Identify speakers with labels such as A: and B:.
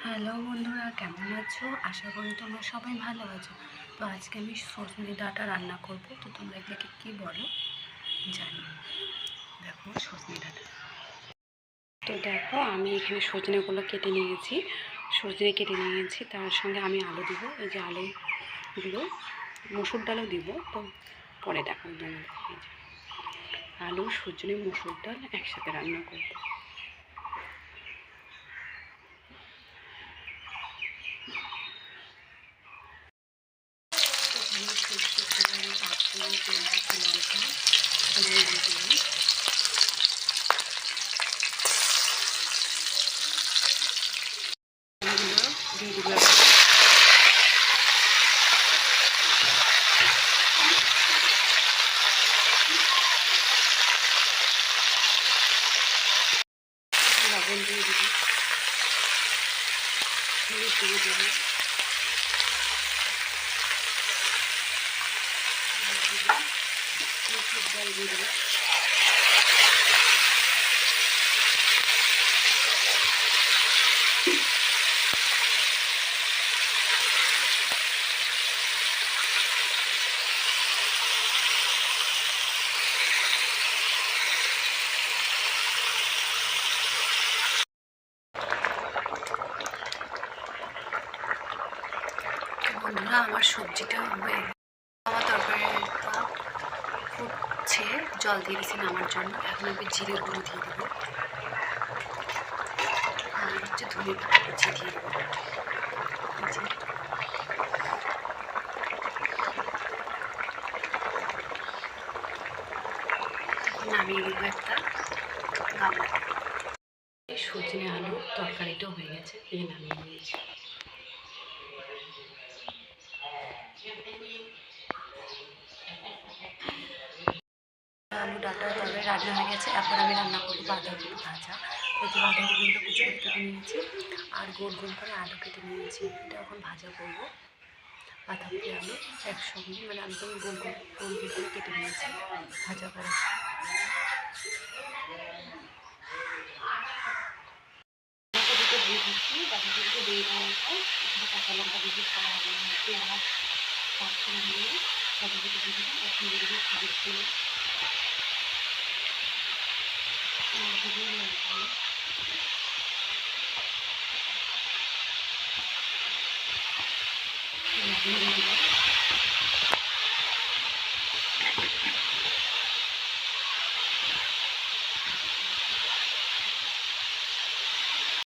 A: Hello বন্ধুরা, কেমন আছো? আশা করি তোমরা সবাই ভালো আছো। তো আজকে আমি সজনে ডাঁটা রান্না করব। তো তোমরা এটাকে কী বলো জানি। দেখো সজনে ডাঁটা। তো দেখো আমি এখানে সজনেগুলো কেটে নিয়েছি। সজনে কেটে নিয়েছি, তার সঙ্গে আমি আলু দিব। এই যে আলুগুলো, মসুর ডালও দিব। তো পরে দেখো তোমাদের এই যে আলু, সজনে, মসুর ডাল একসাথে রান্না করবো। দিয়ে দিলাম লবণ, দিয়ে দিব হলুদ, দিয়ে দিব মসুর ডাল, দিয়ে দিব বন্ধুরা। আমার সবজিটা হয়ে আমার তরকারিটা ফুটছে, জল দিয়ে দিয়েছি নামার জন্য। এখন আমি জিরে গুঁড়ো দিয়ে দেবো আর হচ্ছে ধনে পাতা কুচি দিয়ে দেবো। নামিয়ে দেবো একটা গামলা। সজনে আলু তরকারিটাও হয়ে গেছে, এই নামিয়ে নিয়েছি। আলু ডাঁটা তরকারি রান্না হয়ে গেছে। এখন আমি রান্না করবো বাঁধাকপি ভাজা। এই যে বাঁধাকপিগুলো কুচি করে কেটে নিয়েছি আর গোল গোল করে আলু কেটে নিয়েছি। এটা এখন ভাজা করবো। বাঁধাকপি আলু একসঙ্গে, মানে একদম গোল গোল গোল গোল করে কেটে নিয়েছি, ভাজা করে। বাঁধাকপিটা দিয়ে দিচ্ছি। বাঁধাকপিটা দিয়ে দেওয়ার পর এখানে কাঁচা লঙ্কা দিয়ে পেঁয়াজ পাঁচফোড়ন দিয়ে বাঁধাকপি দিয়ে দিলাম। এখন দিয়ে দেবো হলুদ গুঁড়ো, লবণ দিয়ে দিলাম।